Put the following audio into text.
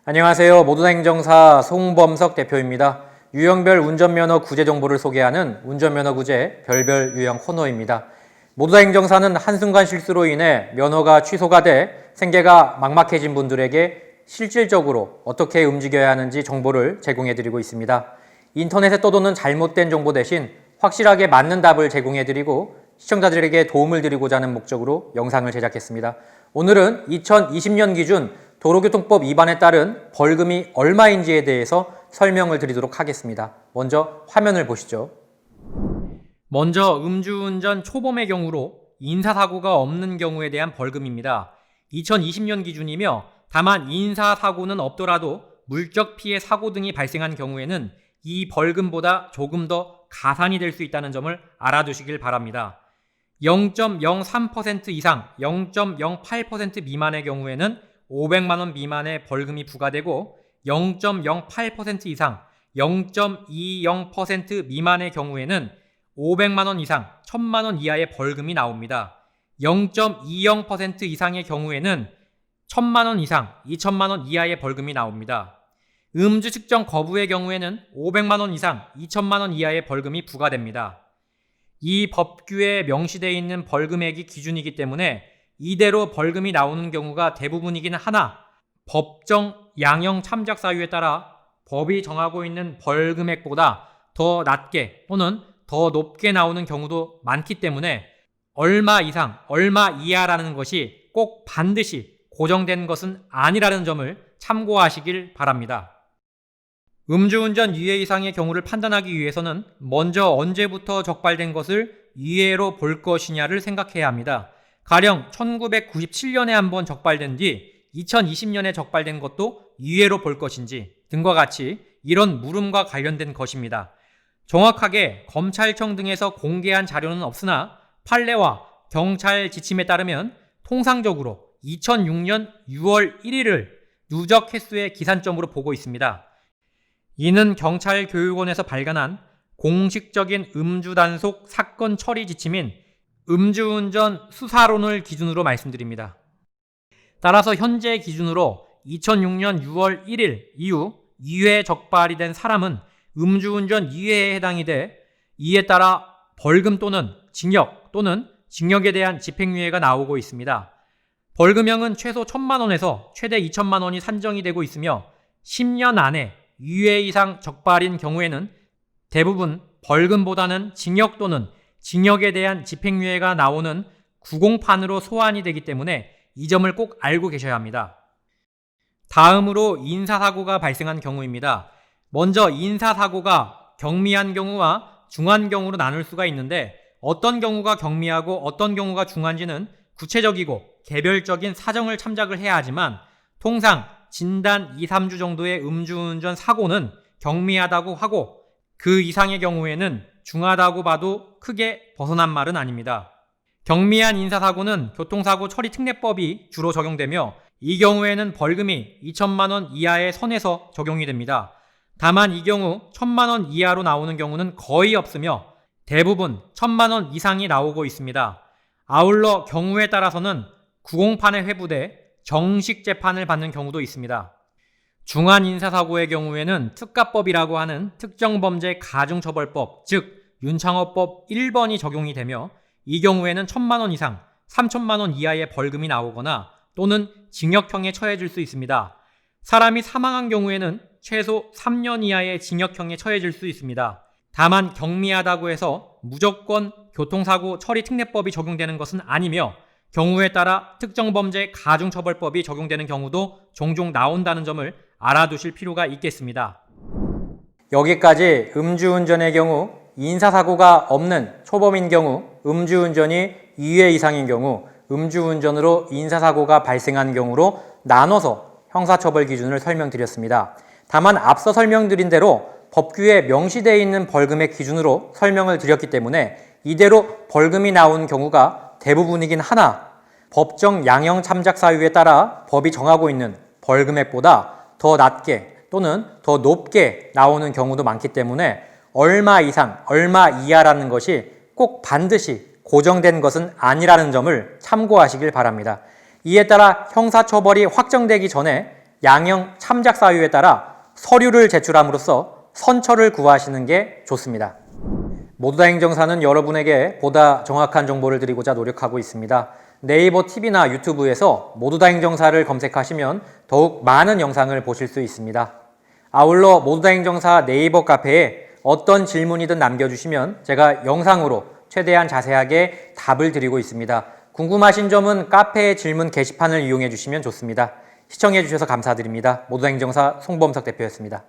안녕하세요. 모두다 행정사 송범석 대표입니다. 유형별 운전면허 구제 정보를 소개하는 운전면허 구제 별별 유형 코너입니다. 모두다 행정사는 한순간 실수로 인해 면허가 취소가 돼 생계가 막막해진 분들에게 실질적으로 어떻게 움직여야 하는지 정보를 제공해드리고 있습니다. 인터넷에 떠도는 잘못된 정보 대신 확실하게 맞는 답을 제공해드리고 시청자들에게 도움을 드리고자 하는 목적으로 영상을 제작했습니다. 오늘은 2020년 기준 도로교통법 위반에 따른 벌금이 얼마인지에 대해서 설명을 드리도록 하겠습니다. 먼저 화면을 보시죠. 먼저 음주운전 초범의 경우로 인사사고가 없는 경우에 대한 벌금입니다. 2020년 기준이며 다만 인사사고는 없더라도 물적 피해 사고 등이 발생한 경우에는 이 벌금보다 조금 더 가산이 될 수 있다는 점을 알아두시길 바랍니다. 0.03% 이상 0.08% 미만의 경우에는 500만 원 미만의 벌금이 부과되고 0.08% 이상 0.20% 미만의 경우에는 500만 원 이상 1000만 원 이하의 벌금이 나옵니다. 0.20% 이상의 경우에는 1000만 원 이상 2000만 원 이하의 벌금이 나옵니다. 음주 측정 거부의 경우에는 500만 원 이상 2000만 원 이하의 벌금이 부과됩니다. 이 법규에 명시되어 있는 벌금액이 기준이기 때문에 이대로 벌금이 나오는 경우가 대부분이긴 하나 법정 양형 참작 사유에 따라 법이 정하고 있는 벌금액보다 더 낮게 또는 더 높게 나오는 경우도 많기 때문에 얼마 이상, 얼마 이하라는 것이 꼭 반드시 고정된 것은 아니라는 점을 참고하시길 바랍니다. 음주운전 유해 이상의 경우를 판단하기 위해서는 먼저 언제부터 적발된 것을 유해로 볼 것이냐를 생각해야 합니다. 가령 1997년에 한번 적발된 뒤 2020년에 적발된 것도 유해로 볼 것인지 등과 같이 이런 물음과 관련된 것입니다. 정확하게 검찰청 등에서 공개한 자료는 없으나 판례와 경찰 지침에 따르면 통상적으로 2006년 6월 1일을 누적 횟수의 기산점으로 보고 있습니다. 이는 경찰교육원에서 발간한 공식적인 음주 단속 사건 처리 지침인 음주운전 수사론을 기준으로 말씀드립니다. 따라서 현재 기준으로 2006년 6월 1일 이후 유해 적발이 된 사람은 음주운전 유해에 해당이 돼 이에 따라 벌금 또는 징역 또는 징역에 대한 집행유예가 나오고 있습니다. 벌금형은 최소 1000만 원에서 최대 2000만 원이 산정이 되고 있으며 10년 안에 유해 이상 적발인 경우에는 대부분 벌금보다는 징역 또는 징역에 대한 집행유예가 나오는 구공판으로 소환이 되기 때문에 이 점을 꼭 알고 계셔야 합니다. 다음으로 인사사고가 발생한 경우입니다. 먼저 인사사고가 경미한 경우와 중한 경우로 나눌 수가 있는데 어떤 경우가 경미하고 어떤 경우가 중한지는 구체적이고 개별적인 사정을 참작을 해야 하지만 통상 진단 2, 3주 정도의 음주운전 사고는 경미하다고 하고 그 이상의 경우에는 중하다고 봐도 크게 벗어난 말은 아닙니다. 경미한 인사사고는 교통사고 처리 특례법이 주로 적용되며 이 경우에는 벌금이 2천만 원 이하의 선에서 적용이 됩니다. 다만 이 경우 1000만 원 이하로 나오는 경우는 거의 없으며 대부분 1000만 원 이상이 나오고 있습니다. 아울러 경우에 따라서는 구공판에 회부돼 정식 재판을 받는 경우도 있습니다. 중한 인사사고의 경우에는 특가법이라고 하는 특정범죄 가중처벌법, 즉 윤창호법 1번이 적용이 되며 이 경우에는 1000만 원 이상 3000만 원 이하의 벌금이 나오거나 또는 징역형에 처해질 수 있습니다. 사람이 사망한 경우에는 최소 3년 이하의 징역형에 처해질 수 있습니다. 다만 경미하다고 해서 무조건 교통사고 처리 특례법이 적용되는 것은 아니며 경우에 따라 특정범죄 가중처벌법이 적용되는 경우도 종종 나온다는 점을 알아두실 필요가 있겠습니다. 여기까지 음주운전의 경우, 인사사고가 없는 초범인 경우, 음주운전이 2회 이상인 경우, 음주운전으로 인사사고가 발생한 경우로 나눠서 형사처벌 기준을 설명드렸습니다. 다만 앞서 설명드린 대로 법규에 명시되어 있는 벌금의 기준으로 설명을 드렸기 때문에 이대로 벌금이 나온 경우가 대부분이긴 하나 법정 양형 참작 사유에 따라 법이 정하고 있는 벌금액보다 더 낮게 또는 더 높게 나오는 경우도 많기 때문에 얼마 이상, 얼마 이하라는 것이 꼭 반드시 고정된 것은 아니라는 점을 참고하시길 바랍니다. 이에 따라 형사처벌이 확정되기 전에 양형 참작 사유에 따라 서류를 제출함으로써 선처를 구하시는 게 좋습니다. 모두다 행정사는 여러분에게 보다 정확한 정보를 드리고자 노력하고 있습니다. 네이버 TV나 유튜브에서 모두다 행정사를 검색하시면 더욱 많은 영상을 보실 수 있습니다. 아울러 모두다 행정사 네이버 카페에 어떤 질문이든 남겨주시면 제가 영상으로 최대한 자세하게 답을 드리고 있습니다. 궁금하신 점은 카페 질문 게시판을 이용해 주시면 좋습니다. 시청해 주셔서 감사드립니다. 모두다 행정사 송범석 대표였습니다.